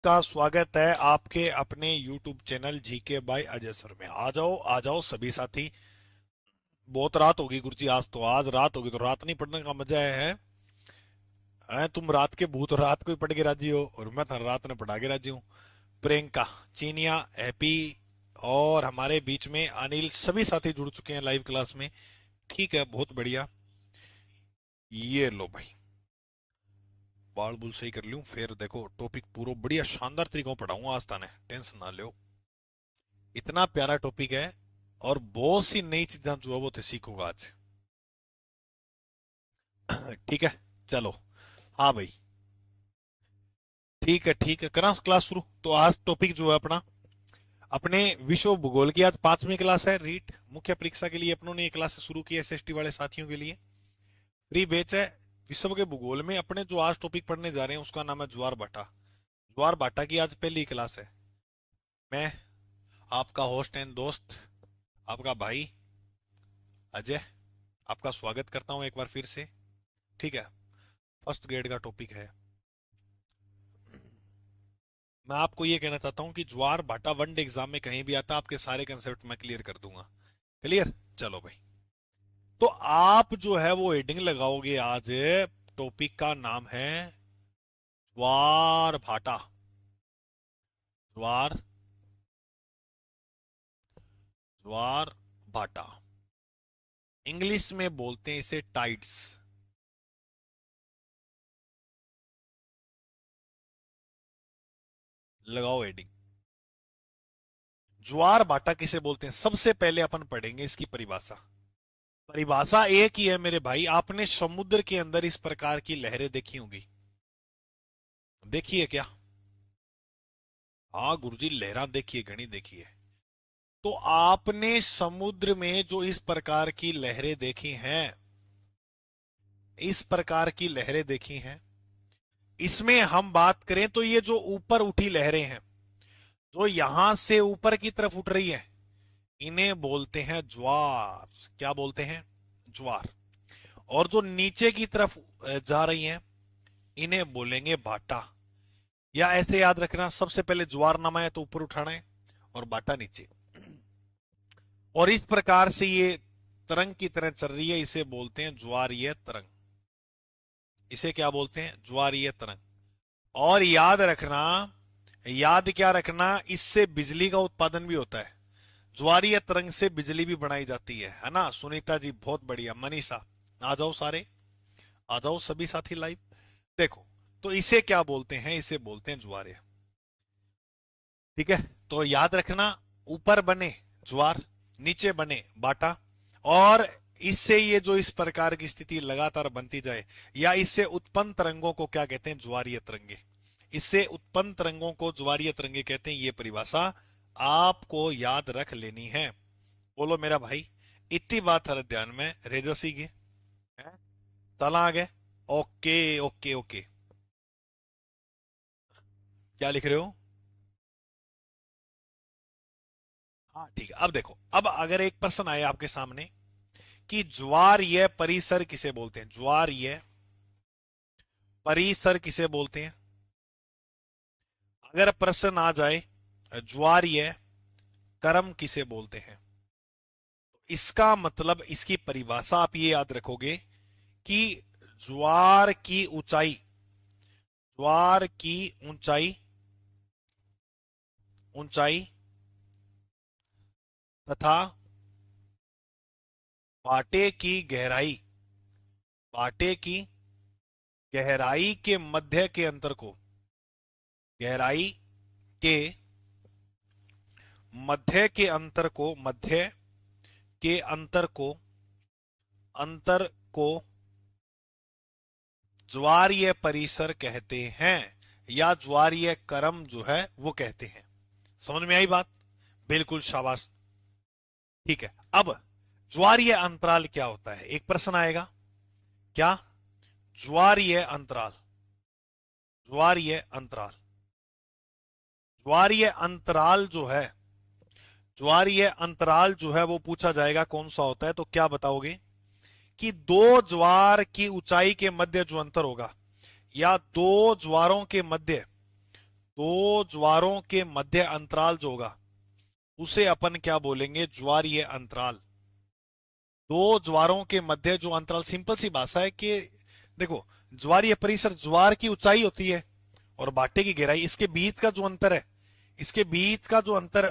का स्वागत है आपके अपने YouTube channel GK by Ajay sir में। आ जाओ सभी साथी। बहुत रात होगी गुरुजी, आज रात होगी तो रात नहीं पढ़ने का मजा है। तुम रात के भूत रात को ही पढ़ के राजी हो और मैं तो रात में पढ़ा के राजी हूँ। प्रियंका, चीनिया, हैप्पी और हमारे बीच में अनिल, सभी साथी जुड़ चुके हैं लाइव क्लास में। ठीक है, बहुत बढ़िया। ये लो भाई, बाल बुल सही कर लूं फिर देखो टॉपिक पूरा बढ़िया शानदार तरीकों पढ़ाऊंगा आज ताने, टेंशन ना लो। इतना प्यारा टॉपिक है और बहुत सी नई चीजें जो है वो तो सीखोगा आज। ठीक है, चलो। हाँ भाई, ठीक है, करा क्लास शुरू। तो आज टॉपिक जो है अपना, अपने विश्व भूगोल की आज 5वीं क्लास है। रीट मुख्य परीक्षा के लिए अपनों ने ये क्लास शुरू की है एसएसटी वाले साथियों के लिए। फ्री बेच है। विश्व के भूगोल में अपने जो आज टॉपिक पढ़ने जा रहे हैं उसका नाम है ज्वार भाटा। ज्वार भाटा की आज पहली क्लास है। मैं आपका होस्ट एंड दोस्त, आपका भाई अजय, आपका स्वागत करता हूं एक बार फिर से। ठीक है, फर्स्ट ग्रेड का टॉपिक है। मैं आपको ये कहना चाहता हूं कि ज्वार भाटा वनडे एग्जाम में कहीं भी आता, आपके सारे कंसेप्ट मैं क्लियर कर दूंगा। क्लियर, चलो भाई। तो आप जो है वो हेडिंग लगाओगे आज। टॉपिक का नाम है ज्वार भाटा। ज्वार ज्वार भाटा। इंग्लिश में बोलते हैं इसे टाइड्स। लगाओ हेडिंग। ज्वार भाटा किसे बोलते हैं, सबसे पहले अपन पढ़ेंगे इसकी परिभाषा। परिभाषा एक ही है मेरे भाई। आपने समुद्र के अंदर इस प्रकार की लहरें देखी होंगी, देखी है क्या? हाँ गुरुजी, लहरा देखिए, घनी देखी है। तो आपने समुद्र में जो इस प्रकार की लहरें देखी हैं, इस प्रकार की लहरें देखी हैं, इसमें हम बात करें तो ये जो ऊपर उठी लहरें हैं, जो यहां से ऊपर की तरफ उठ रही है, इन्हें बोलते हैं ज्वार। क्या बोलते हैं? ज्वार। और जो नीचे की तरफ जा रही हैं, इन्हें बोलेंगे भाटा। या ऐसे याद रखना, सबसे पहले ज्वार नामा है तो ऊपर उठाना है और बाटा नीचे। और इस प्रकार से ये तरंग की तरह चल रही है, इसे बोलते हैं ज्वारीय तरंग। इसे क्या बोलते हैं? ज्वारीय तरंग। और याद रखना, याद क्या रखना, इससे बिजली का उत्पादन भी होता है। ज्वारीय तरंग से बिजली भी बनाई जाती है ना? सुनीता जी बहुत बढ़िया। मनीषा, आ जाओ सारे, आ जाओ सभी साथी लाइव। देखो, तो इसे क्या बोलते हैं? इसे बोलते हैं ज्वारीय। ठीक है, तो याद रखना, ऊपर बने ज्वार, नीचे बने बाटा। और इससे ये जो इस प्रकार की स्थिति लगातार बनती जाए, या इससे उत्पन्न तरंगों को क्या कहते हैं? ज्वारीय तरंगे। इससे उत्पन्न तरंगों को ज्वारीय तरंगे कहते हैं। ये परिभाषा आपको याद रख लेनी है। बोलो मेरा भाई, इतनी बात हर ध्यान में रेजसी की है। चला आगे। ओके ओके ओके, क्या लिख रहे हो? हाँ ठीक है। अब देखो, अब अगर एक प्रश्न आए आपके सामने कि ज्वारीय परिसर किसे बोलते हैं, ज्वारीय परिसर किसे बोलते हैं, अगर प्रश्न आ जाए ज्वारीय कर्म किसे बोलते हैं, इसका मतलब, इसकी परिभाषा आप ये याद रखोगे कि ज्वार की ऊंचाई, ज्वार की ऊंचाई, ऊंचाई तथा बाटे की गहराई, बाटे की गहराई के मध्य के अंतर को, गहराई के मध्य के अंतर को, मध्य के अंतर को ज्वारीय परिसर कहते हैं, या ज्वारीय कर्म जो है वो कहते हैं। समझ में आई बात? बिल्कुल, शाबाश। ठीक है, अब ज्वारीय अंतराल क्या होता है, एक प्रश्न आएगा। क्या? ज्वारीय अंतराल, ज्वारीय अंतराल, ज्वारीय अंतराल जो है, ज्वारीय अंतराल जो है वो पूछा जाएगा कौन सा होता है, तो क्या बताओगे कि दो ज्वार की ऊंचाई के मध्य जो अंतर होगा, या दो ज्वारों के मध्य, दो ज्वारों के मध्य अंतराल जो होगा उसे अपन क्या बोलेंगे, ज्वारीय अंतराल। दो ज्वारों के मध्य जो अंतराल, सिंपल सी भाषा है कि देखो, ज्वारीय परिसर, ज्वार की ऊंचाई होती है और भाटे की गहराई, इसके बीच का जो अंतर है, इसके बीच का जो अंतर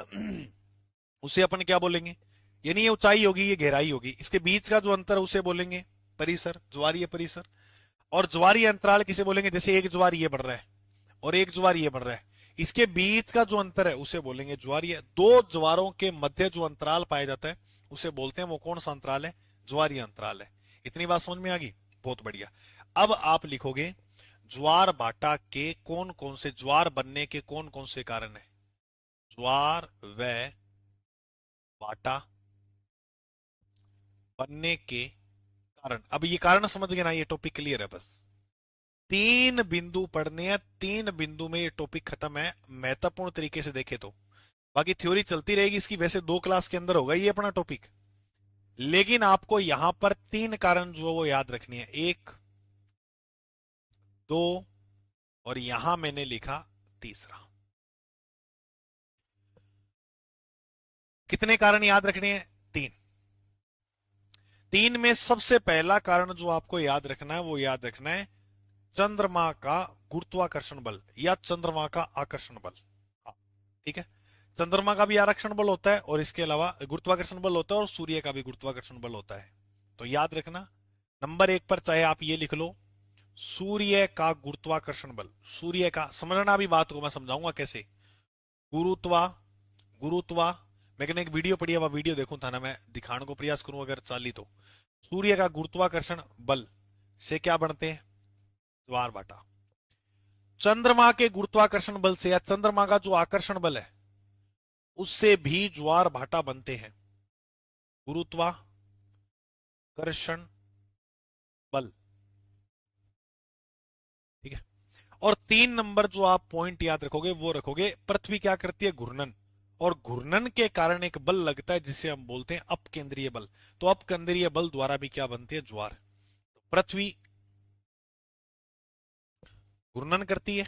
उसे अपन क्या बोलेंगे, यानी ये ऊंचाई होगी, ये गहराई होगी, इसके बीच का जो अंतर है उसे बोलेंगे परिसर, ज्वारीय परिसर। और ज्वारीय अंतराल किसे बोलेंगे, जैसे एक ज्वार ये बढ़ रहा है और एक ज्वार ये बढ़ रहा है, इसके बीच का जो अंतर है उसे बोलेंगे ज्वारीय। दो ज्वारों के मध्य जो अंतराल पाया जाता है उसे बोलते हैं, वो कौन सा अंतराल है, ज्वारीय अंतराल है। इतनी बात समझ में आ गई, बहुत बढ़िया। अब आप लिखोगे ज्वार भाटा के कौन कौन से, ज्वार बनने के कौन कौन से कारण है, ज्वार व भाटा बनने के कारण। अब ये कारण समझ गए ना, ये टॉपिक क्लियर है। बस तीन बिंदु पढ़ने हैं, तीन बिंदु में ये टॉपिक खत्म है महत्वपूर्ण तरीके से देखे तो। बाकी थ्योरी चलती रहेगी इसकी, वैसे 2 क्लास के अंदर होगा ये अपना टॉपिक, लेकिन आपको यहां पर तीन कारण जो है वो याद रखनी है, 1 2 और यहां मैंने लिखा तीसरा। कितने कारण याद रखने हैं, 3। 3 में सबसे पहला कारण जो आपको याद रखना है वो याद रखना है चंद्रमा का गुरुत्वाकर्षण बल या चंद्रमा का आकर्षण बल। हाँ, ठीक है, चंद्रमा का भी आकर्षण बल होता है और इसके अलावा गुरुत्वाकर्षण बल होता है और सूर्य का भी गुरुत्वाकर्षण बल होता है। तो याद रखना, नंबर 1 पर चाहे आप ये लिख लो, सूर्य का गुरुत्वाकर्षण बल। सूर्य का, समझना अभी बात को मैं समझाऊंगा कैसे। गुरुत्वा गुरुत्वा मैंने एक वीडियो पढ़ी है, वह वीडियो देखूं था ना, मैं दिखाने को प्रयास करूं अगर चाली तो। सूर्य का गुरुत्वाकर्षण बल से क्या बनते हैं, ज्वार भाटा। चंद्रमा के गुरुत्वाकर्षण बल से या चंद्रमा का जो आकर्षण बल है उससे भी ज्वार भाटा बनते हैं, गुरुत्वाकर्षण बल। ठीक है। और 3 नंबर जो आप पॉइंट याद रखोगे वो रखोगे, पृथ्वी क्या करती है, घूर्णन, और घूर्णन के कारण एक बल लगता है जिसे हम बोलते हैं अपकेंद्रीय बल। तो अपकेंद्रीय बल द्वारा भी क्या बनती है, ज्वार। तो पृथ्वी घूर्णन करती है,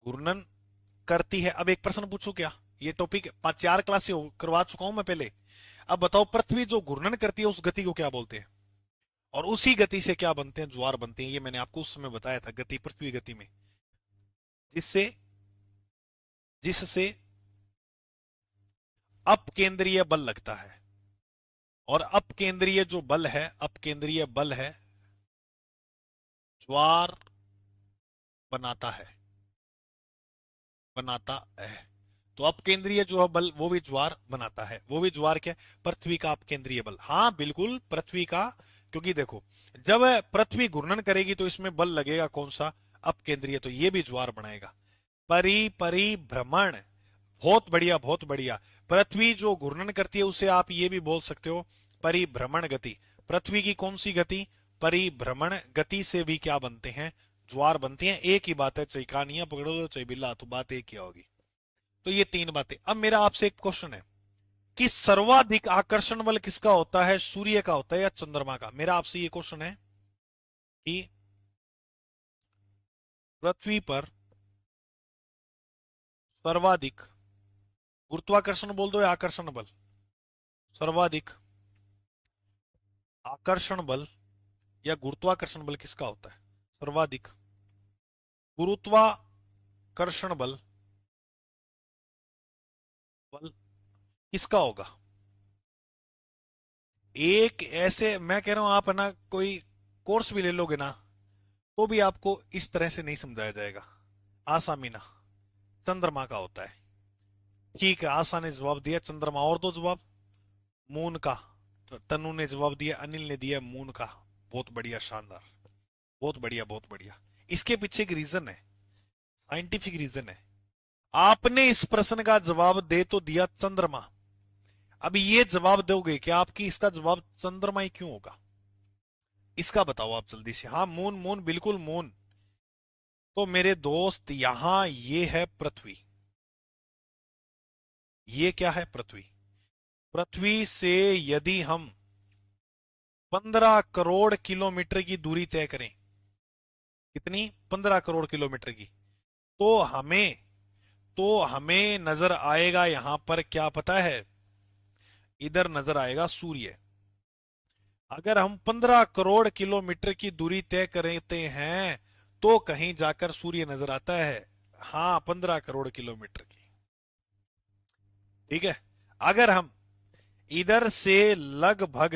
घूर्णन करती है। अब एक प्रश्न पूछू क्या, ये टॉपिक 4 क्लास से करवा चुका हूं मैं पहले। अब बताओ, पृथ्वी जो घूर्णन करती है उस गति को क्या बोलते हैं, और उसी गति से क्या बनते हैं, ज्वार बनते हैं। ये मैंने आपको उस समय बताया था, गति, पृथ्वी गति में, जिससे जिससे अपकेंद्रीय बल लगता है। और अपकेंद्रीय जो बल है, अपकेंद्रीय बल है, ज्वार बनाता है, बनाता है। तो अपकेंद्रीय जो है बल वो भी ज्वार बनाता है। वो भी ज्वार क्या, पृथ्वी का अपकेंद्रीय बल। हाँ बिल्कुल, पृथ्वी का, क्योंकि देखो जब पृथ्वी घूर्णन करेगी तो इसमें बल लगेगा कौन सा, अपकेंद्रीय, तो ये भी ज्वार बनाएगा। परिभ्रमण, बहुत बढ़िया बहुत बढ़िया। पृथ्वी जो घूर्णन करती है उसे आप ये भी बोल सकते हो परिभ्रमण गति। पृथ्वी की कौन सी गति, परिभ्रमण गति से भी क्या बनते हैं, ज्वार बनते हैं। एक ही बात है, चाहे कहानियां पकड़ो तो चाहे बिल्ला, तो बात एक ही होगी। तो ये 3 बातें। अब मेरा आपसे एक क्वेश्चन है कि सर्वाधिक आकर्षण बल किसका होता है, सूर्य का होता है या चंद्रमा का। मेरा आपसे ये क्वेश्चन है कि पृथ्वी पर सर्वाधिक गुरुत्वाकर्षण बोल दो या आकर्षण बल, सर्वाधिक आकर्षण बल या गुरुत्वाकर्षण बल किसका होता है, सर्वाधिक गुरुत्वाकर्षण बल बल किसका होगा। एक ऐसे, मैं कह रहा हूं आप है ना कोई कोर्स भी ले लोगे ना तो भी आपको इस तरह से नहीं समझाया जाएगा। आसामीना चंद्रमा का होता है। ठीक है, आशा ने जवाब दिया चंद्रमा। और दो जवाब, मून का, तनु ने जवाब दिया, अनिल ने दिया मून का। बहुत बढ़िया, शानदार, बहुत बढ़िया बहुत बढ़िया। इसके पीछे एक रीजन है, साइंटिफिक रीजन है। आपने इस प्रश्न का जवाब दे तो दिया चंद्रमा, अब ये जवाब दोगे कि आपकी इसका जवाब चंद्रमा ही क्यों होगा, इसका बताओ आप जल्दी से। हाँ मून, मून बिल्कुल मून। तो मेरे दोस्त यहां ये है पृथ्वी, ये क्या है, पृथ्वी। पृथ्वी से यदि हम 15 करोड़ किलोमीटर की दूरी तय करें, कितनी, 15 करोड़ किलोमीटर की, तो हमें तो हमें नजर आएगा यहां पर क्या पता है, इधर नजर आएगा सूर्य। अगर हम 15 करोड़ किलोमीटर की दूरी तय करते हैं तो कहीं जाकर सूर्य नजर आता है। हाँ, 15 करोड़ किलोमीटर की। ठीक है। अगर हम इधर से लगभग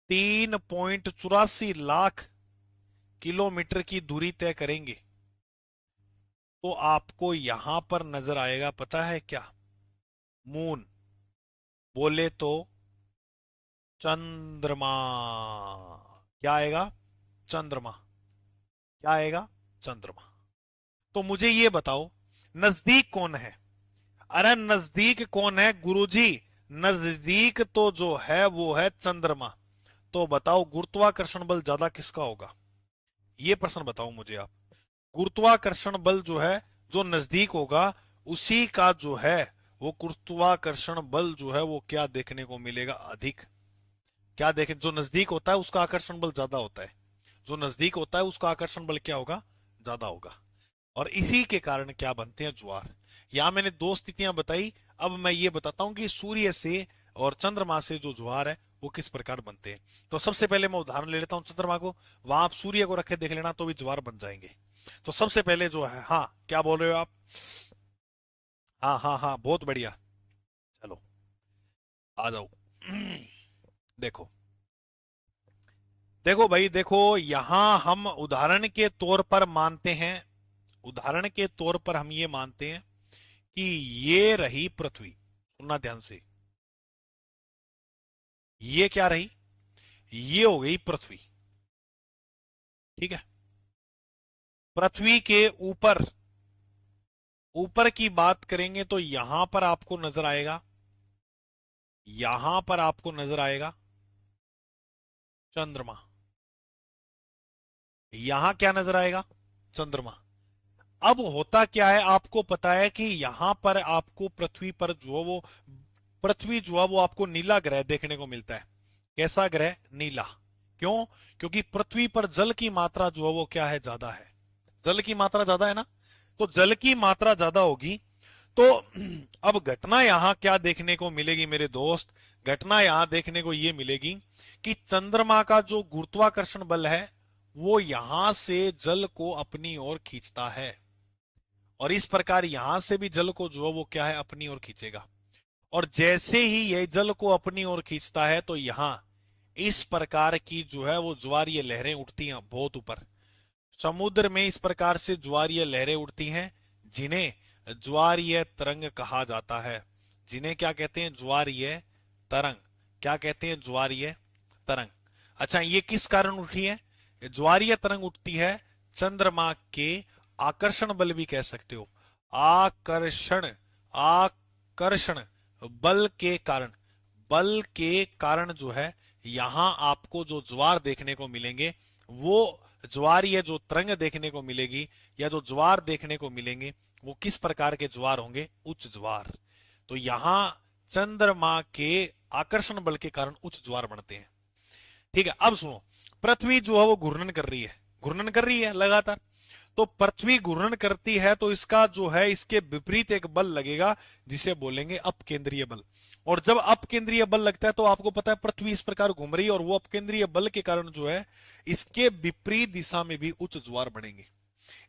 3.84 लाख किलोमीटर की दूरी तय करेंगे तो आपको यहां पर नजर आएगा पता है क्या, मून, बोले तो चंद्रमा। क्या आएगा, चंद्रमा। क्या आएगा, चंद्रमा। तो मुझे ये बताओ नजदीक कौन है। अरे नजदीक कौन है गुरुजी, नजदीक तो जो है वो है चंद्रमा। तो बताओ गुरुत्वाकर्षण बल ज्यादा किसका होगा, ये प्रश्न बताओ मुझे आप। गुरुत्वाकर्षण बल जो है, जो नजदीक होगा उसी का जो है वो गुरुत्वाकर्षण बल जो है वो क्या देखने को मिलेगा, अधिक। क्या देखें, जो नजदीक होता है उसका आकर्षण बल ज्यादा होता है, जो नजदीक होता है उसका आकर्षण बल क्या होगा, ज्यादा होगा। और इसी के कारण क्या बनते हैं, ज्वार। यहां मैंने दो स्थितियां बताई। अब मैं ये बताता हूं कि सूर्य से और चंद्रमा से जो ज्वार है वो किस प्रकार बनते हैं। तो सबसे पहले मैं उदाहरण ले लेता हूं चंद्रमा को, वहां आप सूर्य को रखे देख लेना तो भी ज्वार बन जाएंगे। तो सबसे पहले जो है, हाँ क्या बोल रहे हो आप, हाँ हाँ हाँ बहुत बढ़िया, चलो आ जाओ। देखो देखो भाई देखो, यहां हम उदाहरण के तौर पर मानते हैं, उदाहरण के तौर पर हम ये मानते हैं कि ये रही पृथ्वी। सुनना ध्यान से, ये क्या रही, ये हो गई पृथ्वी। ठीक है। पृथ्वी के ऊपर, ऊपर की बात करेंगे तो यहां पर आपको नजर आएगा, यहां पर आपको नजर आएगा चंद्रमा। यहां क्या नजर आएगा, चंद्रमा। अब होता क्या है, आपको पता है कि यहां पर आपको पृथ्वी पर जो है वो, पृथ्वी जो है वो आपको नीला ग्रह देखने को मिलता है। कैसा ग्रह, नीला। क्यों, क्योंकि पृथ्वी पर जल की मात्रा जो है वो क्या है, ज्यादा है। जल की मात्रा ज्यादा है ना, तो जल की मात्रा ज्यादा होगी। तो अब घटना यहां क्या देखने को मिलेगी मेरे दोस्त, घटना यहां देखने को यह मिलेगी कि चंद्रमा का जो गुरुत्वाकर्षण बल है वो यहां से जल को अपनी ओर खींचता है, और इस प्रकार यहां से भी जल को जो है वो क्या है, अपनी ओर खींचेगा। और जैसे ही यह जल को अपनी ओर खींचता है तो यहां इस प्रकार की जो है वो ज्वारीय लहरें उठती हैं बहुत ऊपर। समुद्र में इस प्रकार से ज्वारीय लहरें उठती हैं जिन्हें ज्वारीय तरंग कहा जाता है। जिन्हें क्या कहते हैं, ज्वारीय तरंग। क्या कहते हैं, ज्वारीय तरंग। अच्छा, ये किस कारण उठी है, ज्वारीय तरंग उठती है चंद्रमा के आकर्षण बल भी कह सकते हो, आकर्षण, आकर्षण बल के कारण। बल के कारण जो है यहां आपको जो ज्वार देखने को मिलेंगे वो ज्वार, या जो तरंग देखने को मिलेगी या जो ज्वार देखने को मिलेंगे वो किस प्रकार के ज्वार होंगे, उच्च ज्वार। तो यहां चंद्रमा के आकर्षण बल के कारण उच्च ज्वार बनते हैं। ठीक है। अब सुनो, पृथ्वी जो है वो घूर्णन कर रही है, घूर्णन कर रही है लगातार। तो पृथ्वी घूर्णन करती है तो इसका जो है, इसके विपरीत एक बल लगेगा जिसे बोलेंगे अपकेंद्रीय बल। और जब अपकेंद्रीय बल लगता है तो आपको पता है पृथ्वी इस प्रकार घूम रही है, और वो अपकेंद्रीय बल के कारण जो है इसके विपरीत दिशा में भी उच्च ज्वार बनेंगे।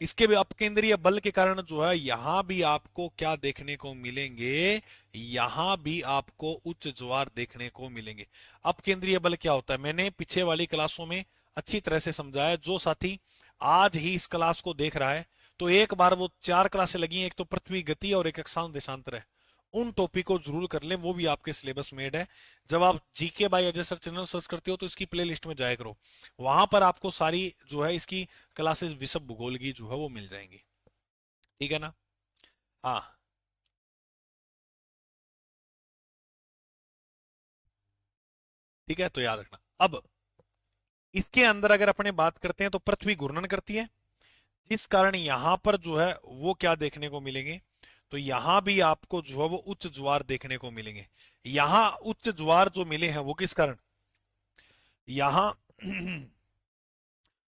इसके भी अपकेंद्रीय बल के कारण जो है यहां भी आपको क्या देखने को मिलेंगे, यहां भी आपको उच्च ज्वार देखने को मिलेंगे। अपकेंद्रीय बल क्या होता है, मैंने पीछे वाली क्लासों में अच्छी तरह से समझाया। जो साथी आज ही इस क्लास को देख रहा है तो एक बार वो 4 क्लासें लगी हैं, एक तो पृथ्वी गति और एक अक्षांश देशांतर है, उन टॉपिक को जरूर कर लें, वो भी आपके सिलेबस मेड है। जब आप GK by Ajay sir channel search करते हो तो इसकी प्लेलिस्ट में जाया करो, वहां पर आपको सारी जो है इसकी क्लासेस विषय भूगोल की जो है वो मिल जाएंगी। ठीक है ना। हाँ ठीक है, तो याद रखना। अब इसके अंदर अगर अपने बात करते हैं तो पृथ्वी घूर्णन करती है, जिस कारण यहां पर जो है वो क्या देखने को मिलेंगे, तो यहां भी आपको जो है वो उच्च ज्वार देखने को मिलेंगे। यहां उच्च ज्वार जो मिले हैं वो किस कारण, यहां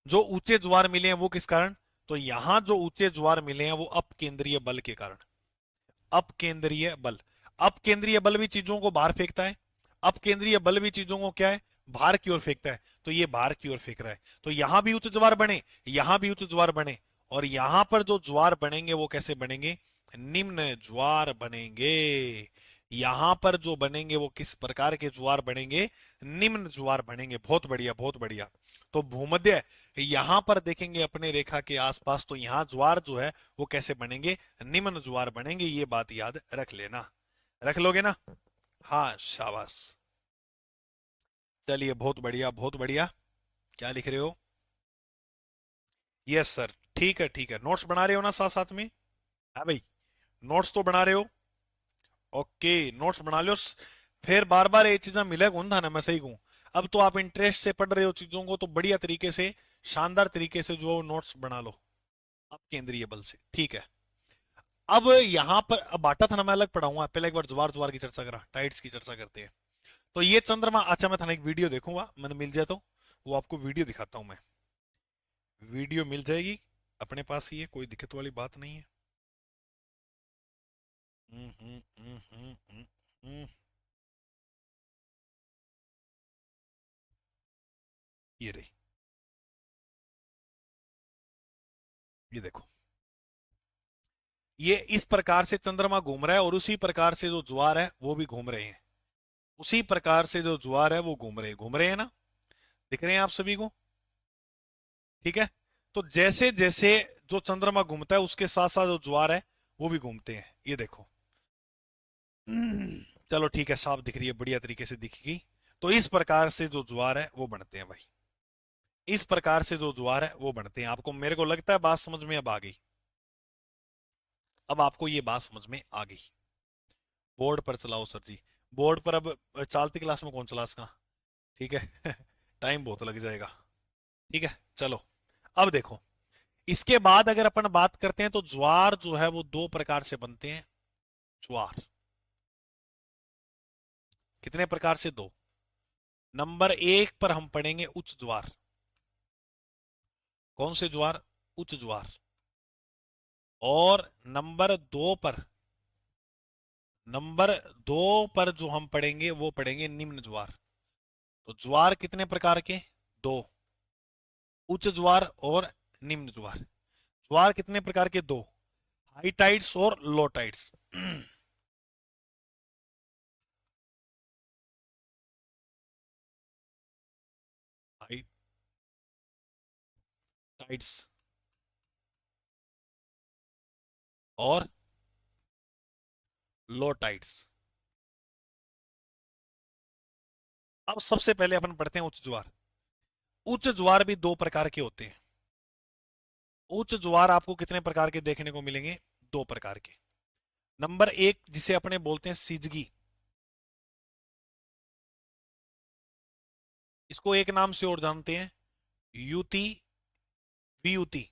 जो ऊंचे ज्वार मिले हैं वो किस कारण, तो यहां जो ऊंचे ज्वार मिले हैं वो अपकेंद्रीय बल के कारण। अपकेंद्रीय बल, अपकेंद्रीय बल भी चीजों को बाहर फेंकता है, अपकेंद्रीय बल भी चीजों को क्या है, बाहर की ओर फेंकता है। तो ये बाहर की ओर फेंक रहा है, तो यहां भी उच्च ज्वार बने, यहां भी उच्च ज्वार बने, और यहां पर जो ज्वार बनेंगे वो कैसे बनेंगे, निम्न ज्वार बनेंगे। यहां पर जो बनेंगे वो किस प्रकार के ज्वार बनेंगे, निम्न ज्वार बनेंगे। बहुत बढ़िया, बहुत बढ़िया। तो भूमध्य यहां पर देखेंगे अपने रेखा के आसपास, तो यहां ज्वार जो है वो कैसे बनेंगे, निम्न ज्वार बनेंगे। ये बात याद रख लेना, रख लोगे ना? हाँ, शाबाश। चलिए, बहुत बढ़िया, बहुत बढ़िया। क्या लिख रहे हो? यस सर, ठीक है, ठीक है। नोट्स बना रहे हो ना साथ साथ में? हाँ भाई, नोट्स तो बना रहे हो? ओके, नोट्स बना लो। फिर बार बार ये चीजें मिले कौन था ना, मैं सही कहूं। अब तो आप इंटरेस्ट से पढ़ रहे हो चीजों को, तो बढ़िया तरीके से, शानदार तरीके से जो नोट्स बना लो अब केंद्रीय बल से। ठीक है। अब यहां पर अब बांटा था ना, मैं अलग पढ़ाऊंगा। पहले एक बार ज्वार ज्वार की चर्चा करा, टाइट्स की चर्चा करते हैं। तो ये चंद्रमा, अच्छा मैं था ना एक वीडियो देखूंगा, मैंने मिल जाए तो वो आपको वीडियो दिखाता हूं मैं। वीडियो मिल जाएगी अपने पास ही है, कोई दिक्कत वाली बात नहीं है। हम्म, हम्म, हम्म, हम्म, हम्म, हम्म। ये रही, ये देखो। ये इस प्रकार से चंद्रमा घूम रहा है, और उसी प्रकार से जो ज्वार है वो भी घूम रहे हैं। उसी प्रकार से जो ज्वार है वो घूम रहे हैं ना? दिख रहे हैं आप सभी को? ठीक है। तो जैसे जैसे जो चंद्रमा घूमता है उसके साथ साथ जो ज्वार है वो भी घूमते हैं। ये देखो। चलो ठीक है, साफ दिख रही है, बढ़िया तरीके से दिखेगी। तो इस प्रकार से जो ज्वार है वो बनते हैं भाई। इस प्रकार से जो ज्वार है वो बनते हैं। आपको, मेरे को लगता है बात समझ में अब आ गई। अब आपको ये बात समझ में आ गई। बोर्ड पर चलाओ सर जी। बोर्ड पर अब चालती क्लास में कौन चला इसका? ठीक है। टाइम बहुत लग जाएगा। ठीक है, चलो। अब देखो, इसके बाद अगर अपन बात करते हैं तो ज्वार जो है वो दो प्रकार से बनते हैं। ज्वार कितने प्रकार से? दो। नंबर एक पर हम पढ़ेंगे उच्च ज्वार। कौन से ज्वार? उच्च ज्वार। और नंबर दो पर जो हम पढ़ेंगे वो पढ़ेंगे निम्न ज्वार। तो ज्वार कितने प्रकार के? दो। उच्च ज्वार और निम्न ज्वार। ज्वार कितने प्रकार के? दो। हाई टाइड्स और लो टाइड्स। हाई टाइड्स और लो टाइड्स। अब सबसे पहले अपन पढ़ते हैं उच्च ज्वार। उच्च ज्वार भी दो प्रकार के होते हैं। उच्च ज्वार आपको कितने प्रकार के देखने को मिलेंगे? दो प्रकार के। नंबर एक जिसे अपने बोलते हैं सिजगी। इसको एक नाम से और जानते हैं, युति वियुति।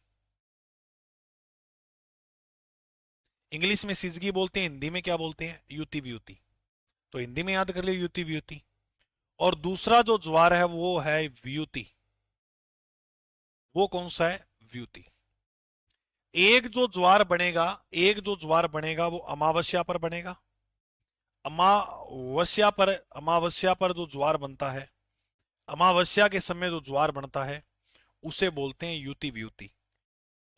इंग्लिश में सिजगी बोलते हैं, हिंदी में क्या बोलते हैं? युति वियुति। तो हिंदी में याद कर लियो, युति वियुति। और दूसरा जो ज्वार है वो है व्युति। वो कौन सा है? व्युति। एक जो ज्वार बनेगा, एक जो ज्वार बनेगा वो अमावस्या पर बनेगा। अमावस्या पर जो ज्वार बनता है, अमावस्या के समय जो ज्वार बनता है उसे बोलते हैं युति व्युति।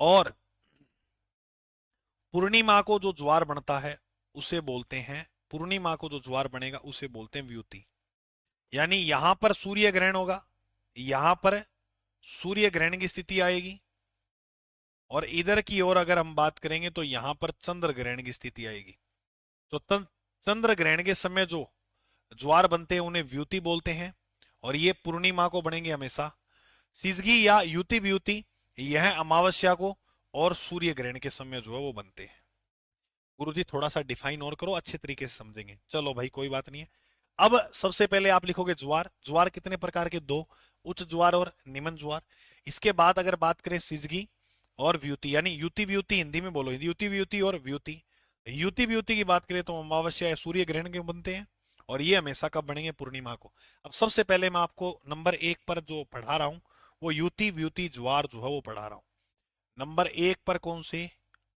और पूर्णिमा को जो ज्वार बनता है उसे बोलते हैं, पूर्णिमा को जो ज्वार बनेगा उसे बोलते हैं व्युति। यानी यहां पर सूर्य ग्रहण होगा, यहां पर सूर्य ग्रहण की स्थिति आएगी, और इधर की ओर अगर हम बात करेंगे तो यहां पर चंद्र ग्रहण की स्थिति आएगी। तो चंद्र ग्रहण के समय जो ज्वार बनते हैं उन्हें व्युति बोलते हैं, और ये पूर्णिमा को बनेंगे हमेशा। सिजगी या युति व्युति यह अमावस्या को और सूर्य ग्रहण के समय जो है वो बनते हैं। गुरुजी थोड़ा सा डिफाइन और करो, अच्छे तरीके से समझेंगे। चलो भाई, कोई बात नहीं है। अब सबसे पहले आप लिखोगे ज्वार। ज्वार कितने प्रकार के? दो। उच्च ज्वार और निम्न ज्वार। इसके बाद अगर बात करें सिजगी और व्युति, यानी युति व्युति हिंदी में बोलो, युति व्युति और व्युति। युति व्युति की बात करें तो अमावस्या या सूर्य ग्रहण के बनते हैं, और ये हमेशा कब बनेंगे? पूर्णिमा को। अब सबसे पहले मैं आपको नंबर एक पर जो पढ़ा रहा हूं वो युति व्युति ज्वार जो है वो पढ़ा रहा हूं। नंबर एक पर कौन से?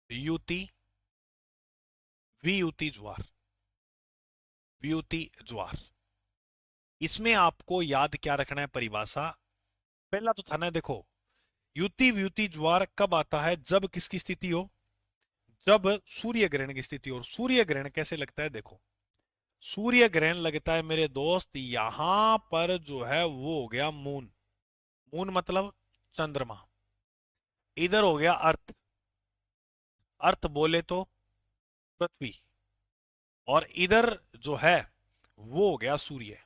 युति, वियुति ज्वार, वियुति ज्वार। इसमें आपको याद क्या रखना है परिभाषा? पहला तो था ना, देखो, युति वियुति ज्वार कब आता है? जब किसकी स्थिति हो? जब सूर्य ग्रहण की स्थिति हो। और सूर्य ग्रहण कैसे लगता है? देखो, सूर्य ग्रहण लगता है मेरे दोस्त, यहां पर जो है वो हो गया मून। मून मतलब चंद्रमा। इधर हो गया अर्थ, अर्थ बोले तो पृथ्वी। और इधर जो है वो हो गया सूर्य।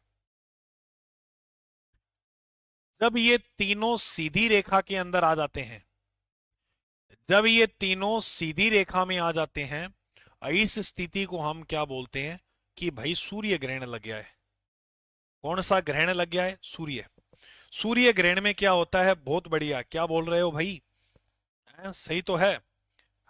जब ये तीनों सीधी रेखा के अंदर आ जाते हैं, जब ये तीनों सीधी रेखा में आ जाते हैं, इस स्थिति को हम क्या बोलते हैं? कि भाई सूर्य ग्रहण लग गया है। कौन सा ग्रहण लग गया है? सूर्य। सूर्य ग्रहण में क्या होता है? बहुत बढ़िया, क्या बोल रहे हो भाई? सही तो है।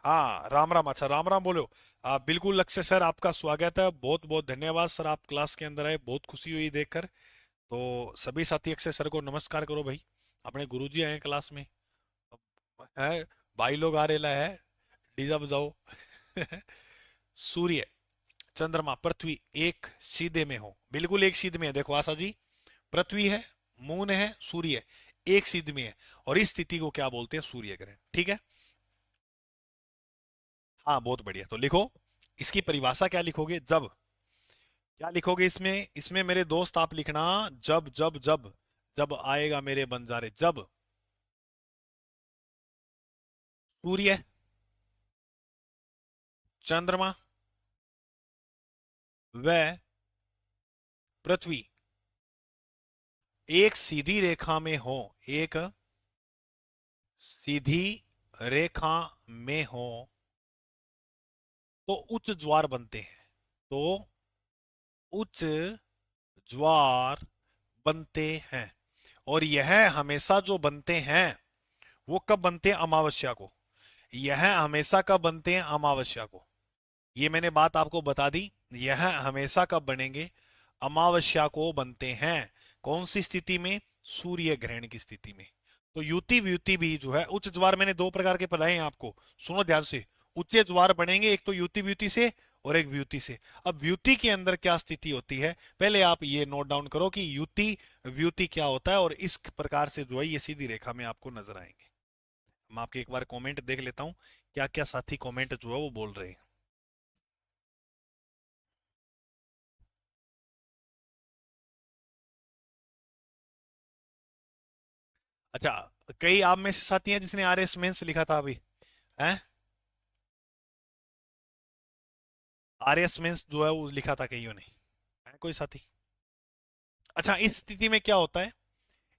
हाँ, राम राम। अच्छा, राम राम बोलो। बिल्कुल लक्ष्य सर, आपका स्वागत है, बहुत बहुत धन्यवाद सर, आप क्लास के अंदर आए, बहुत खुशी हुई देखकर। तो सभी साथी अक्षय सर को नमस्कार करो भाई, अपने गुरुजी आए हैं क्लास में। है, भाई लोग आ रहे है, डीजा बजाओ। सूर्य, चंद्रमा, पृथ्वी एक सीधे में हो, बिल्कुल एक सीध में है। देखो आशा जी, पृथ्वी है, मून है, सूर्य एक सीध में है। और इस स्थिति को क्या बोलते हैं? सूर्य ग्रहण। ठीक है, हाँ बहुत बढ़िया। तो लिखो, इसकी परिभाषा क्या लिखोगे? जब, क्या लिखोगे इसमें? इसमें मेरे दोस्त आप लिखना, जब जब जब, जब आएगा मेरे बंजारे, जब सूर्य, चंद्रमा व पृथ्वी एक सीधी रेखा में हो, एक सीधी रेखा में हो, तो उच्च ज्वार बनते हैं। तो उच्च ज्वार बनते हैं। और यह हमेशा जो बनते हैं वो कब बनते हैं? अमावस्या को। यह हमेशा कब बनते हैं? अमावस्या को। ये मैंने बात आपको बता दी। यह हमेशा कब बनेंगे? अमावस्या को बनते हैं। कौन सी स्थिति में? सूर्य ग्रहण की स्थिति में। तो युति व्युति भी जो है, उच्च ज्वार मैंने दो प्रकार के पढ़ाए हैं आपको, सुनो ध्यान से। उच्च ज्वार बनेंगे एक तो युति व्युति से, और एक व्युति से। अब व्युति के अंदर क्या स्थिति होती है, पहले आप ये नोट डाउन करो कि युति व्युति क्या होता है, और इस प्रकार से जो है ये सीधी रेखा में आपको नजर आएंगे। मैं आपके एक बार कमेंट देख लेता हूं, क्या क्या साथी कमेंट जो है वो बोल रहे हैं। अच्छा, कई आप में से साथी हैं जिसने आर एस मेंस लिखा था अभी, हैं? आर एस मेंस जो है वो लिखा था कईयों ने, है कोई साथी? अच्छा, इस स्थिति में क्या होता है?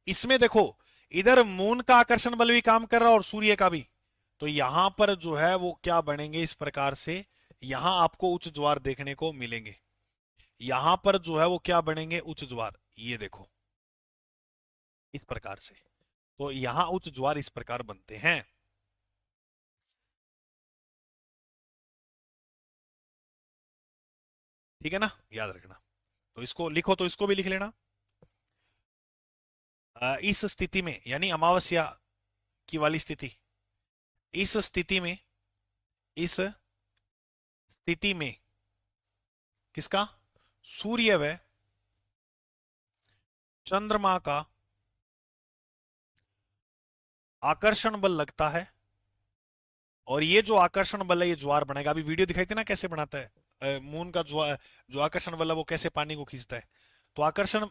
इसमें देखो, इधर मून का आकर्षण बल भी काम कर रहा है और सूर्य का भी। तो यहां पर जो है वो क्या बनेंगे इस प्रकार से, यहां आपको उच्च ज्वार देखने को मिलेंगे। यहां पर जो है वो क्या बनेंगे? उच्च ज्वार, ये देखो इस प्रकार से। तो यहां उच्च ज्वार इस प्रकार बनते हैं। ठीक है ना, याद रखना। तो इसको लिखो, तो इसको भी लिख लेना। इस स्थिति में, यानी अमावस्या की वाली स्थिति, इस स्थिति में, इस स्थिति में किसका? सूर्य व चंद्रमा का आकर्षण बल लगता है। और ये जो आकर्षण बल है ये ज्वार बनेगा। अभी वीडियो दिखाई थी ना कैसे बनाता है, मून का ज्वार, जो आकर्षण बल है वो कैसे पानी को खींचता है। तो आकर्षण,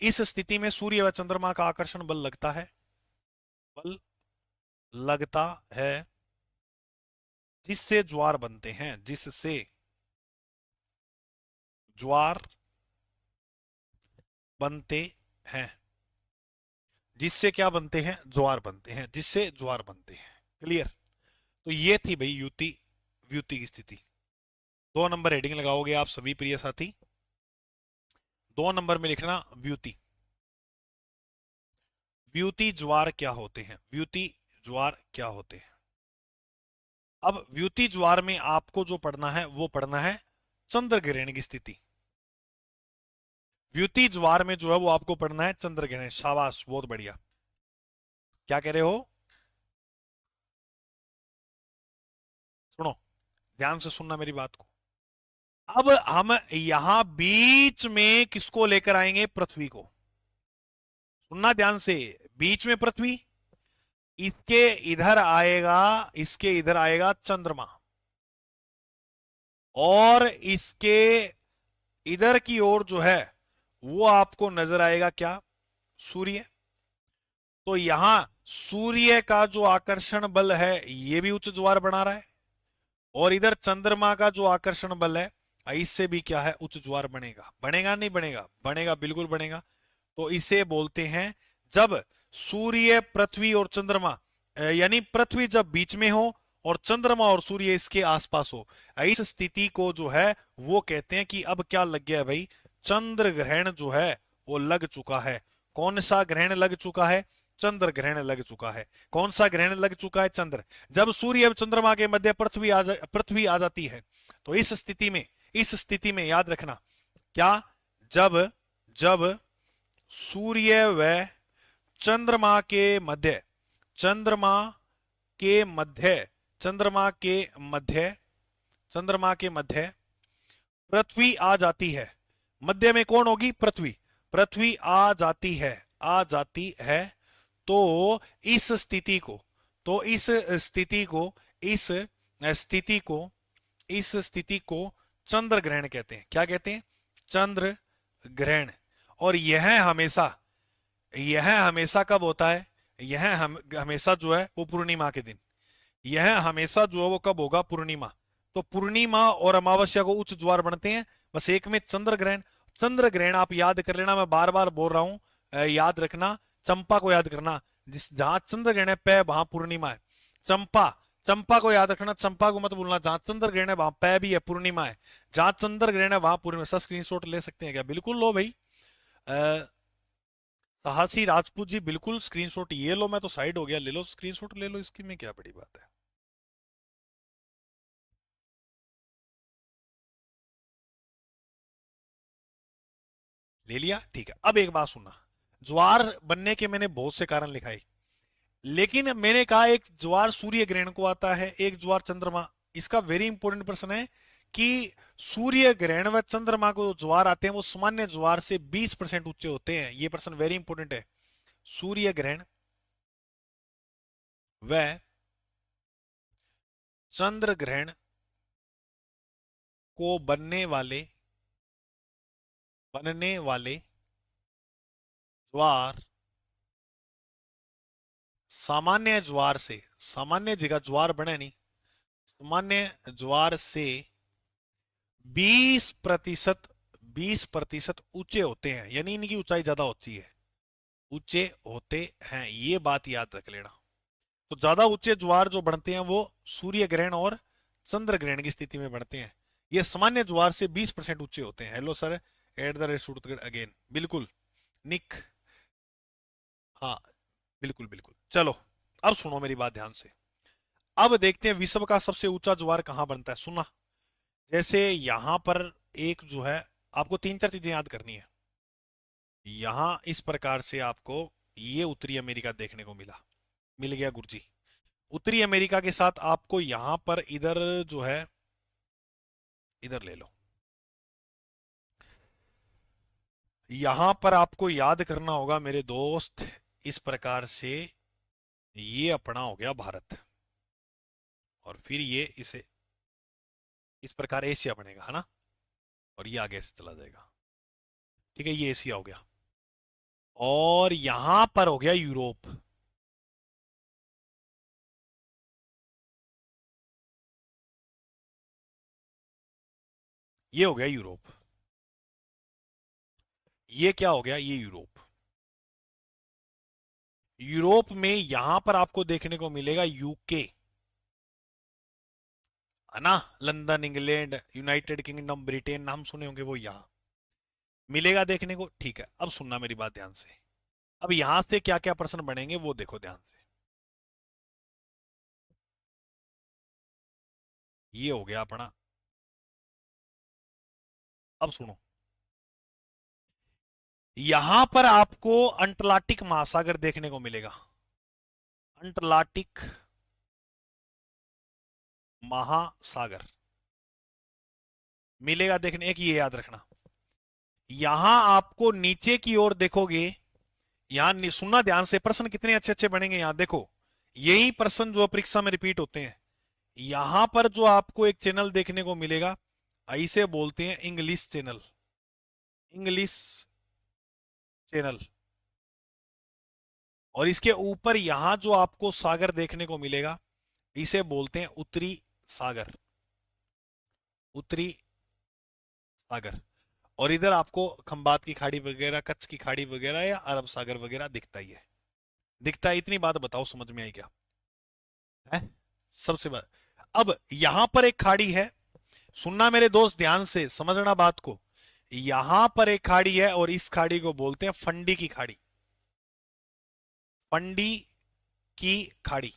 इस स्थिति में सूर्य व चंद्रमा का आकर्षण बल लगता है, बल लगता है, जिससे ज्वार बनते हैं, जिससे ज्वार बनते हैं। जिससे क्या बनते हैं? ज्वार बनते हैं, जिससे ज्वार बनते हैं। क्लियर? तो ये थी भाई युति व्युति की स्थिति। 2 नंबर हेडिंग लगाओगे आप सभी प्रिय साथी। 2 नंबर में लिखना व्युति। व्युति ज्वार क्या होते हैं? व्युति ज्वार क्या होते हैं? अब व्युति ज्वार में आपको जो पढ़ना है वो पढ़ना है चंद्र ग्रहण की स्थिति। व्युति ज्वार में जो है वो आपको पढ़ना है चंद्र ग्रहण। शाबाश, बहुत बढ़िया। क्या कह रहे हो? सुनो, ध्यान से सुनना मेरी बात को। अब हम यहां बीच में किसको लेकर आएंगे? पृथ्वी को। सुनना ध्यान से, बीच में पृथ्वी, इसके इधर आएगा, इसके इधर आएगा चंद्रमा, और इसके इधर की ओर जो है वो आपको नजर आएगा क्या? सूर्य। तो यहां सूर्य का जो आकर्षण बल है ये भी उच्च ज्वार बना रहा है, और इधर चंद्रमा का जो आकर्षण बल है इससे भी क्या है? उच्च ज्वार बनेगा। बनेगा नहीं बनेगा? बनेगा, बिल्कुल बनेगा। तो इसे बोलते हैं, जब सूर्य, पृथ्वी और चंद्रमा, यानी पृथ्वी जब बीच में हो और चंद्रमा और सूर्य इसके आसपास हो, इस स्थिति को जो है वो कहते हैं कि अब क्या लग गया भाई? चंद्र ग्रहण जो है वो लग चुका है। कौन सा ग्रहण लग चुका है? चंद्र ग्रहण लग चुका है। कौन सा ग्रहण लग चुका है? चंद्र। जब सूर्य और चंद्रमा के मध्य पृथ्वी आ जाती है, तो इस स्थिति में याद रखना क्या? जब जब सूर्य व चंद्रमा के मध्य, चंद्रमा के मध्य, चंद्रमा के मध्य, चंद्रमा के मध्य पृथ्वी आ जाती है। मध्य में कौन होगी? पृथ्वी। पृथ्वी आ जाती है, आ जाती है। तो इस स्थिति को, तो इस स्थिति को, इस स्थिति को, इस स्थिति को चंद्र ग्रहण कहते हैं। क्या कहते हैं? चंद्र ग्रहण। और यह हमेशा कब होता है? हमेशा जो है वो पूर्णिमा के दिन। यह हमेशा जो है वो कब होगा? पूर्णिमा। तो पूर्णिमा और अमावस्या को उच्च ज्वार बनते हैं। बस एक में चंद्र ग्रहण। चंद्र ग्रहण आप याद कर लेना, मैं बार बार बोल रहा हूं, याद रखना। चंपा को याद करना, जिस जहां चंद्र ग्रहण है पै वहां पूर्णिमा है। चंपा, चंपा को याद रखना, चंपा को मत भूलना। जहां चंद्र ग्रहण है वहां पै भी है, पूर्णिमा है। जहां चंद्र ग्रहण है वहां पूर्णिमा। सर स्क्रीनशॉट ले सकते हैं क्या? बिल्कुल लो भाई। साहसी राजपूत जी, बिल्कुल स्क्रीनशॉट ये लो। मैं तो साइड हो गया, ले लो स्क्रीनशॉट, ले लो, इसकी में क्या बड़ी बात है। ले लिया, ठीक है। अब एक बात सुनना, ज्वार बनने के मैंने बहुत से कारण लिखाए, लेकिन मैंने कहा एक ज्वार सूर्य ग्रहण को आता है, एक ज्वार चंद्रमा। इसका वेरी इंपॉर्टेंट प्रश्न है कि सूर्य ग्रहण व चंद्रमा को जो ज्वार आते हैं वो सामान्य ज्वार से 20% ऊंचे होते हैं। ये प्रश्न वेरी इंपॉर्टेंट है। सूर्य ग्रहण व चंद्र ग्रहण को बनने वाले ज्वार सामान्य ज्वार से, सामान्य जगह ज्वार बने नहीं, सामान्य ज्वार से 20% 20% ऊंचे होते हैं, यानी इनकी ऊंचाई ज्यादा होती है, ऊंचे होते हैं। ये बात याद रख लेना। तो ज्यादा ऊंचे ज्वार जो बनते हैं वो सूर्य ग्रहण और चंद्र ग्रहण की स्थिति में बनते हैं। ये सामान्य ज्वार से 20% ऊंचे होते हैं। हेलो सर, @ अगेन, बिल्कुल निक, हाँ बिल्कुल बिल्कुल। चलो अब सुनो मेरी बात ध्यान से। अब देखते हैं विश्व का सबसे ऊंचा ज्वार कहां बनता है। सुना, जैसे यहां पर एक जो है, आपको 3-4 चीजें याद करनी है। यहां इस प्रकार से आपको ये उत्तरी अमेरिका देखने को मिल गया गुरुजी। उत्तरी अमेरिका के साथ आपको यहां पर इधर जो है, इधर ले लो। यहां पर आपको याद करना होगा मेरे दोस्त, इस प्रकार से ये अपना हो गया भारत, और फिर ये इसे इस प्रकार एशिया बनेगा, है ना, और ये आगे से चला जाएगा। ठीक है, ये एशिया हो गया, और यहां पर हो गया यूरोप। ये हो गया यूरोप। ये क्या हो गया? ये यूरोप। यूरोप में यहां पर आपको देखने को मिलेगा यूके, है ना, London, England, United kingdom, Britain, नाम सुने होंगे, वो यहां मिलेगा देखने को। ठीक है, अब सुनना मेरी बात ध्यान से। अब यहां से क्या क्या प्रश्न बनेंगे वो देखो ध्यान से। ये हो गया अपना। अब सुनो, यहां पर आपको अंटलार्टिक महासागर देखने को मिलेगा। अंटलार्टिक महासागर मिलेगा। देखने एक ये याद रखना, यहां आपको नीचे की ओर देखोगे, यहां सुनना ध्यान से, प्रश्न कितने अच्छे अच्छे बनेंगे यहां देखो। यही प्रश्न जो परीक्षा में रिपीट होते हैं। यहां पर जो आपको एक चैनल देखने को मिलेगा, इसे बोलते हैं इंग्लिश चैनल। English channel. और इसके ऊपर यहां जो आपको सागर देखने को मिलेगा, इसे बोलते हैं उत्तरी सागर। उत्तरी सागर। और इधर आपको खंबात की खाड़ी वगैरह, कच्छ की खाड़ी वगैरह या अरब सागर वगैरह दिखता ही है। दिखता है, इतनी बात बताओ समझ में आई क्या है? सबसे बात। अब यहां पर एक खाड़ी है, सुनना मेरे दोस्त ध्यान से, समझना बात को। यहां पर एक खाड़ी है और इस खाड़ी को बोलते हैं फंडी की खाड़ी। फंडी की खाड़ी।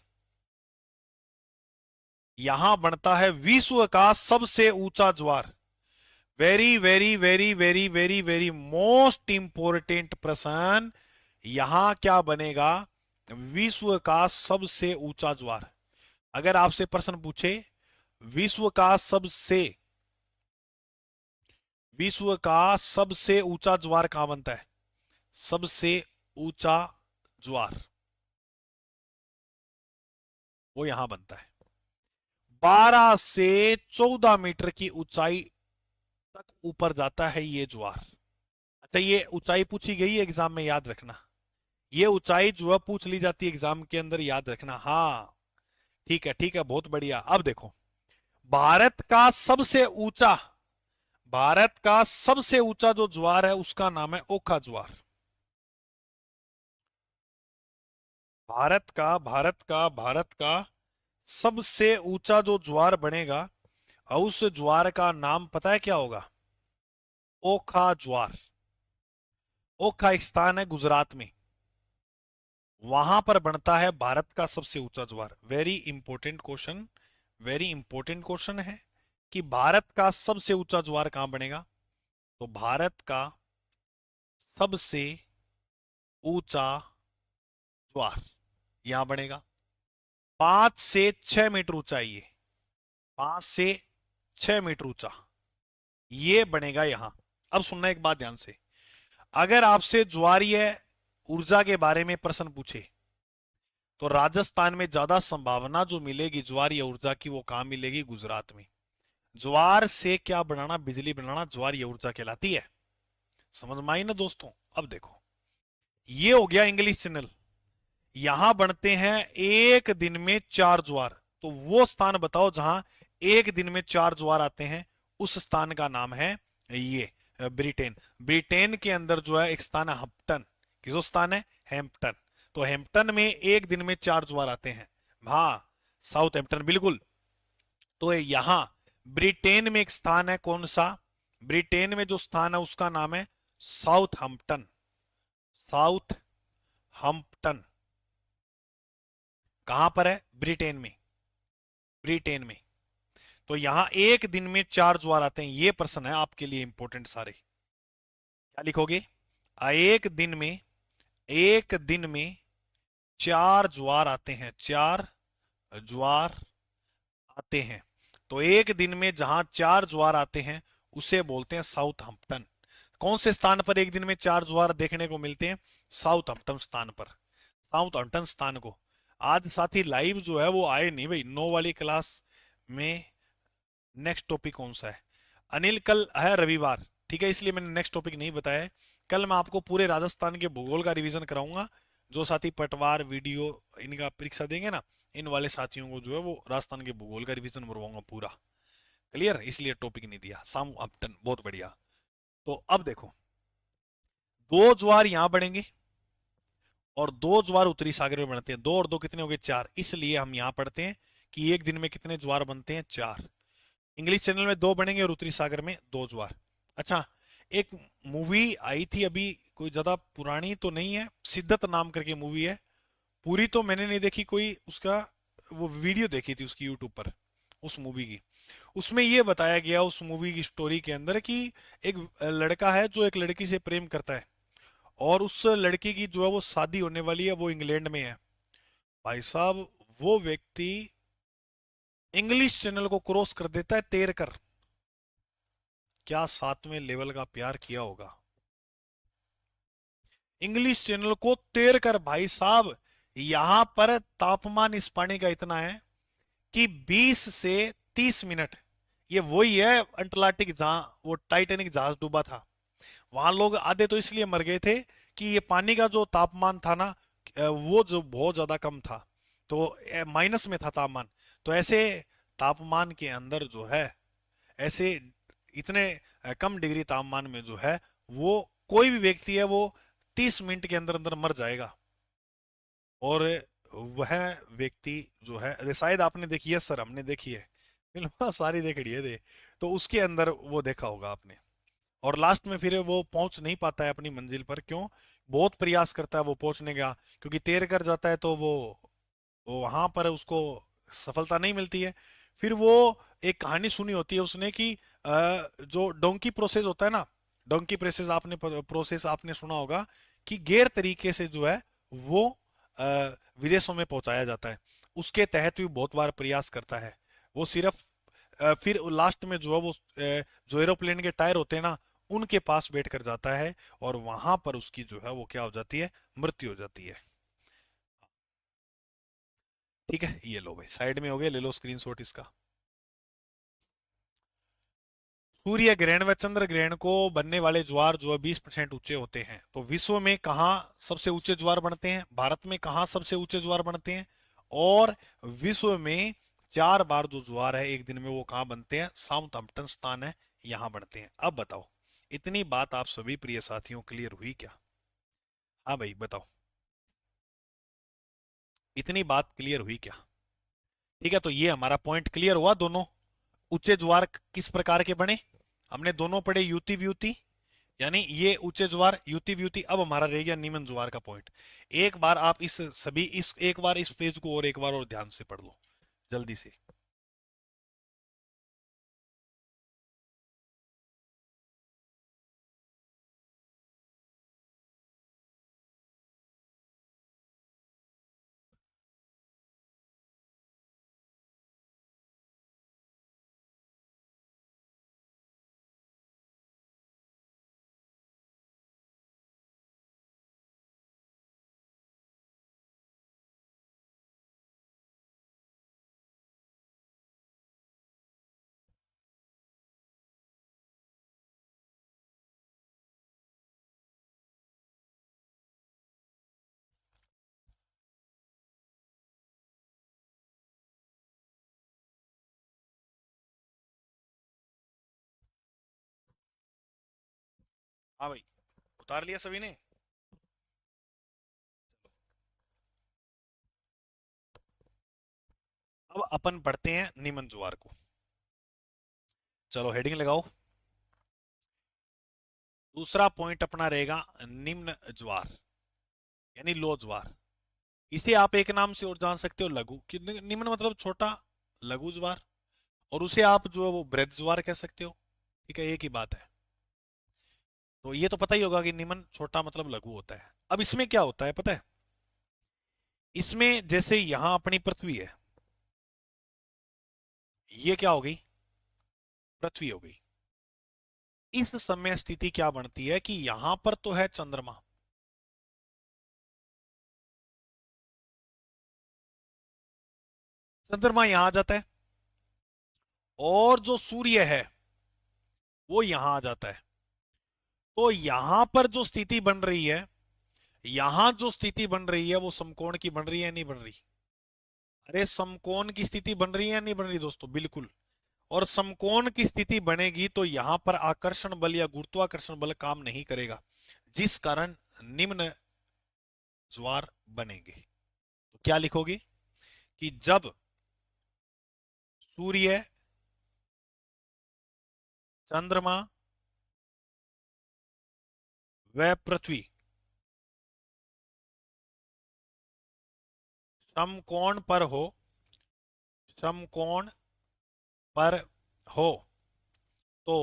यहां बनता है विश्व का सबसे ऊंचा ज्वार। Very very very very very very most important प्रश्न। यहां क्या बनेगा? विश्व का सबसे ऊंचा ज्वार। अगर आपसे प्रश्न पूछे विश्व का सबसे विश्व का सबसे ऊंचा ज्वार कहां बनता है? सबसे ऊंचा ज्वार वो यहां बनता है। 12 से 14 मीटर की ऊंचाई तक ऊपर जाता है ये ज्वार। अच्छा, ये ऊंचाई पूछी गई है एग्जाम में, याद रखना। ये ऊंचाई जो है पूछ ली जाती है एग्जाम के अंदर, याद रखना। हाँ ठीक है, ठीक है, बहुत बढ़िया। अब देखो, भारत का सबसे ऊंचा भारत का सबसे ऊंचा जो ज्वार है उसका नाम है ओखा ज्वार। भारत का सबसे ऊंचा जो ज्वार बनेगा, और उस ज्वार का नाम पता है क्या होगा? ओखा ज्वार। ओखा एक स्थान है गुजरात में, वहां पर बनता है भारत का सबसे ऊंचा ज्वार। Very important question, very important question है कि भारत का सबसे ऊंचा ज्वार कहां बनेगा। तो भारत का सबसे ऊंचा ज्वार यहां बनेगा। 5 से 6 मीटर ऊंचा है ये। 5 से 6 मीटर ऊंचा ये बनेगा यहां। अब सुनना एक बात ध्यान से, अगर आपसे ज्वारीय ऊर्जा के बारे में प्रश्न पूछे, तो राजस्थान में ज्यादा संभावना जो मिलेगी ज्वारीय ऊर्जा की, वो कहां मिलेगी? गुजरात में। ज्वार से क्या बनाना? बिजली बनाना ज्वारीय ऊर्जा कहलाती है। समझ में आई ना दोस्तों? अब देखो, ये हो गया इंग्लिश चैनल। यहां बनते हैं एक दिन में 4 ज्वार। तो वो स्थान बताओ जहां एक दिन में 4 ज्वार आते हैं, उस स्थान का नाम है ये ब्रिटेन। ब्रिटेन के अंदर जो है एक स्थान है हम्पटन। किसो स्थान है? हैम्पटन। तो हैम्पटन में एक दिन में 4 ज्वार आते हैं। हाँ, साउथ हैम्पटन, बिल्कुल। तो यहां ब्रिटेन में एक स्थान है, कौन सा? ब्रिटेन में जो स्थान है उसका नाम है साउथ हम्पटन। साउथ हम्पटन कहां पर है? ब्रिटेन में। ब्रिटेन में। तो यहां एक दिन में 4 ज्वार आते हैं। ये प्रश्न है आपके लिए इंपॉर्टेंट सारे। क्या लिखोगे? एक दिन में 4 ज्वार आते हैं। 4 ज्वार आते हैं। तो एक दिन में जहां 4 ज्वार आते हैं उसे बोलते हैं साउथ हम्पटन। कौन से स्थान पर एक दिन में 4 ज्वार देखने को मिलते हैं? साउथ हम्पटन स्थान पर। साउथ हम्पटन स्थान को। आज साथी लाइव जो है वो आए नहीं भाई, 9 वाली क्लास में। नेक्स्ट टॉपिक कौन सा है? अनिल, कल है रविवार, ठीक है, इसलिए मैंने नेक्स्ट टॉपिक नहीं बताया है। कल मैं आपको पूरे राजस्थान के भूगोल का रिवीजन कराऊंगा। जो साथी पटवार वीडियो इनका परीक्षा देंगे ना, इन वाले साथियों को जो है वो राजस्थान के भूगोल का रिवीजन करवाऊंगा पूरा। क्लियर? इसलिए टॉपिक नहीं दिया। साम अपटन, बहुत बढ़िया। तो अब देखो, 2 ज्वार यहां बढ़ेंगे और 2 ज्वार उत्तरी सागर में बनते हैं। 2 और 2 कितने हो गए? 4। इसलिए हम यहां पढ़ते हैं कि एक दिन में कितने ज्वार बनते हैं? 4। इंग्लिश चैनल में 2 बनेंगे और उत्तरी सागर में 2 ज्वार। अच्छा, एक मूवी आई थी अभी, कोई ज्यादा पुरानी तो नहीं है, सिद्दत नाम करके मूवी है। पूरी तो मैंने नहीं देखी, कोई उसका वो वीडियो देखी थी उसकी यूट्यूब पर, उस मूवी की। उसमें ये बताया गया उस मूवी की स्टोरी के अंदर कि एक लड़का है जो एक लड़की से प्रेम करता है, और उस लड़की की जो है वो शादी होने वाली है, वो इंग्लैंड में है। भाई साहब, वो व्यक्ति इंग्लिश चैनल को क्रॉस कर देता है तैर कर। क्या 7वें लेवल का प्यार किया होगा? इंग्लिश चैनल को तैर कर भाई साहब। यहां पर तापमान इस पानी का इतना है कि 20 से 30 मिनट। ये वही है अंटार्कटिक जहां वो टाइटैनिक जहाज डूबा था। वहां लोग आधे तो इसलिए मर गए थे कि ये पानी का जो तापमान था ना, वो जो बहुत ज्यादा कम था। तो माइनस में था तापमान। तो ऐसे तापमान के अंदर जो है, ऐसे इतने कम डिग्री तापमान में जो है, वो कोई भी व्यक्ति है वो 30 मिनट के अंदर अंदर मर जाएगा। और वह व्यक्ति जो है, अरे शायद आपने देखी है सर, हमने देखी है फिल्म सारी देख रही है तो उसके अंदर वो देखा होगा आपने। और लास्ट में फिर वो पहुंच नहीं पाता है अपनी मंजिल पर। क्यों? बहुत प्रयास करता है वो पहुंचने का, क्योंकि तैर कर जाता है तो वो वहां पर उसको सफलता नहीं मिलती है। फिर वो एक कहानी सुनी होती है उसने कि जो डोंकी प्रोसेस होता है ना, डोंकी प्रोसेस आपने सुना होगा कि गैर तरीके से जो है वो विदेशों में पहुंचाया जाता है। उसके तहत भी बहुत बार प्रयास करता है वो। सिर्फ फिर लास्ट में जो है वो जो एरोप्लेन के टायर होते हैं ना, उनके पास बैठ कर जाता है और वहां पर उसकी जो है वो क्या हो जाती है, मृत्यु हो जाती है। ठीक है, ये लो भाई साइड में हो गए, ले लो स्क्रीनशॉट इसका। सूर्य ग्रहण व चंद्र ग्रहण को बनने वाले ज्वार जो है 20% ऊंचे होते हैं। तो विश्व में कहाँ सबसे ऊंचे ज्वार बनते हैं? भारत में कहाँ सबसे ऊंचे ज्वार बनते हैं? और विश्व में 4 बार जो ज्वार है एक दिन में वो कहाँ बनते हैं? साउथहैम्पटन स्थान है, यहाँ बनते हैं। अब बताओ, इतनी बात आप सभी प्रिय साथियों क्लियर हुई क्या? हाँ भाई बताओ, इतनी बात क्लियर हुई क्या? ठीक है, तो ये हमारा पॉइंट क्लियर हुआ। दोनों ऊंचे ज्वार किस प्रकार के बने, हमने दोनों पढ़े, युति व्युति, यानी ये ऊंचे ज्वार युति व्युति। अब हमारा रह गया निम्न ज्वार का पॉइंट। एक बार आप इस एक बार इस पेज को और एक बार और ध्यान से पढ़ लो जल्दी से। हाँ भाई, उतार लिया सभी ने? अब अपन पढ़ते हैं निम्न ज्वार को। चलो हेडिंग लगाओ। दूसरा पॉइंट अपना रहेगा निम्न ज्वार, यानी लो ज्वार। इसे आप एक नाम से और जान सकते हो, लघु। कि निम्न मतलब छोटा, लघु ज्वार। और उसे आप जो है वो बृहद ज्वार कह सकते हो। ठीक है, एक ही बात है। तो ये तो पता ही होगा कि निम्न छोटा मतलब लघु होता है। अब इसमें क्या होता है पता है? इसमें जैसे यहां अपनी पृथ्वी है, ये क्या हो गई? पृथ्वी हो गई। इस समय स्थिति क्या बनती है कि यहां पर तो है चंद्रमा, चंद्रमा यहां आ जाता है, और जो सूर्य है वो यहां आ जाता है। तो यहां पर जो स्थिति बन रही है, यहां जो स्थिति बन रही है वो समकोण की बन रही है नहीं बन रही? अरे समकोण की स्थिति बन रही है नहीं बन रही दोस्तों? बिल्कुल। और समकोण की स्थिति बनेगी तो यहां पर आकर्षण बल या गुरुत्वाकर्षण बल काम नहीं करेगा, जिस कारण निम्न ज्वार बनेंगे। तो क्या लिखोगे कि जब सूर्य, चंद्रमा व पृथ्वी समकोण पर हो, समकोण पर हो, तो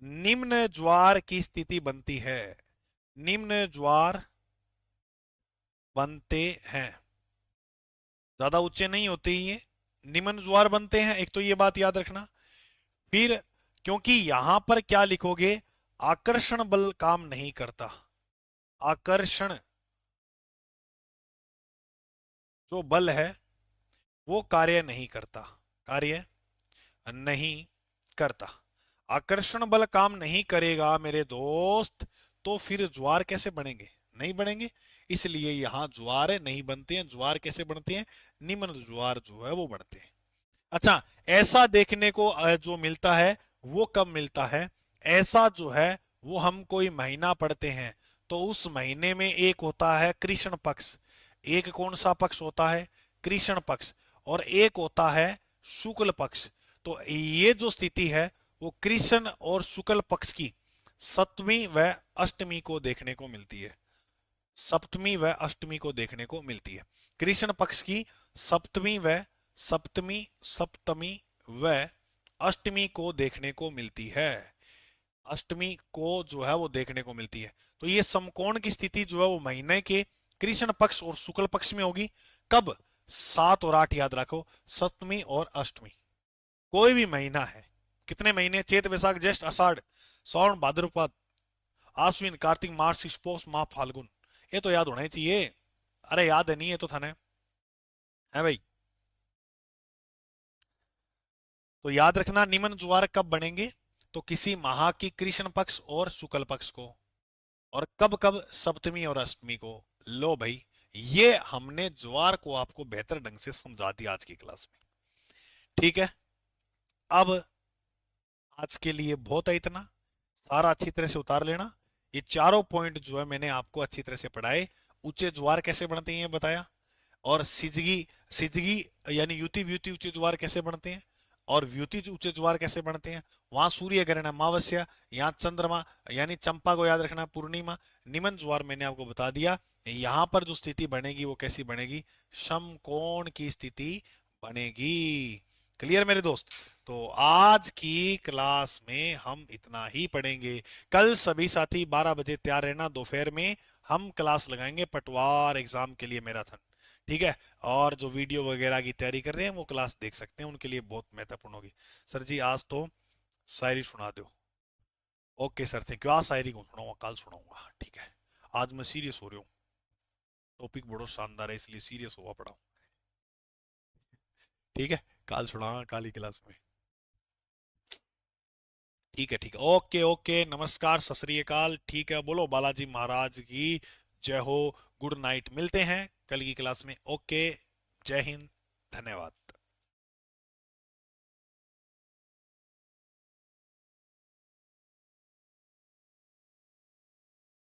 निम्न ज्वार की स्थिति बनती है। निम्न ज्वार बनते हैं। ज्यादा ऊंचे नहीं होते ही ये, निम्न ज्वार बनते हैं, एक तो ये बात याद रखना। फिर क्योंकि यहां पर क्या लिखोगे, आकर्षण बल काम नहीं करता, आकर्षण जो बल है वो कार्य नहीं करता, कार्य नहीं करता। आकर्षण बल काम नहीं करेगा मेरे दोस्त, तो फिर ज्वार कैसे बनेंगे, नहीं बनेंगे। इसलिए यहां ज्वार नहीं बनते हैं। ज्वार कैसे बनते हैं, निम्न ज्वार जो है वो बनते हैं। अच्छा, ऐसा देखने को जो मिलता है वो कब मिलता है, ऐसा जो है वो हम कोई महीना पढ़ते हैं तो उस महीने में एक होता है कृष्ण पक्ष, एक कौन सा पक्ष होता है, कृष्ण पक्ष, और एक होता है शुक्ल पक्ष। तो ये जो स्थिति है वो कृष्ण और शुक्ल पक्ष की सप्तमी व अष्टमी को देखने को मिलती है, सप्तमी व अष्टमी को देखने को मिलती है। कृष्ण पक्ष की सप्तमी व सप्तमी सप्तमी व अष्टमी को देखने को मिलती है, अष्टमी को जो है वो देखने को मिलती है। तो ये समकोण की स्थिति जो है वो महीने के कृष्ण पक्ष और शुक्ल पक्ष में होगी। कब, 7 और 8 याद रखो, सप्तमी और अष्टमी। कोई भी महीना है, कितने महीने, चैत वैशाख ज्येष्ठ आषाढ़ श्रावण भाद्रपद आश्विन कार्तिक मार्च पौष माह फाल्गुन, ये तो याद होना ही चाहिए। अरे याद है नहीं है तो थाने है भाई। तो याद रखना निम्न ज्वार कब बनेंगे, तो किसी माह की कृष्ण पक्ष और शुक्ल पक्ष को, और कब कब, सप्तमी और अष्टमी को। लो भाई, ये हमने ज्वार को आपको बेहतर ढंग से समझा दिया आज की क्लास में। ठीक है, अब आज के लिए बहुत है इतना, सारा अच्छी तरह से उतार लेना। ये चारों पॉइंट जो है मैंने आपको अच्छी तरह से पढ़ाए। ऊंचे ज्वार कैसे बनते हैं ये बताया, और सिजगी, सिजगी यानी युति व्युति ऊंचे ज्वार कैसे बनते हैं, और व्युति ऊंचे ज्वार कैसे बनते हैं। वहां सूर्य ग्रहण अमावस्या, यहाँ चंद्रमा यानी चंपा को याद रखना, पूर्णिमा। निमन ज्वार मैंने आपको बता दिया। यहां पर जो स्थिति बनेगी वो कैसी बनेगी, समकोण की स्थिति बनेगी। क्लियर मेरे दोस्त। तो आज की क्लास में हम इतना ही पढ़ेंगे। कल सभी साथी 12 बजे तैयार रहना, दोपहर में हम क्लास लगाएंगे पटवार एग्जाम के लिए मैराथन। ठीक है, और जो वीडियो वगैरह की तैयारी कर रहे हैं वो क्लास देख सकते हैं, उनके लिए बहुत महत्वपूर्ण होगी। सर जी आज तो शायरी सुना दो। Okay sir, thank you. आज शायरी को सुनाऊंगा, कल सुनाऊंगा। ठीक है, आज मैं सीरियस हो रहा हूँ, टॉपिक बड़ा शानदार है इसलिए सीरियस हुआ पड़ा हूँ। ठीक है, कल सुनाऊंगा, कल ही क्लास में। ठीक है, ठीक है, ओके ओके, नमस्कार, सत श्री अकाल। ठीक है, बोलो बालाजी महाराज की जय हो। गुड नाइट, मिलते हैं कल की क्लास में। ओके, जय हिंद, धन्यवाद।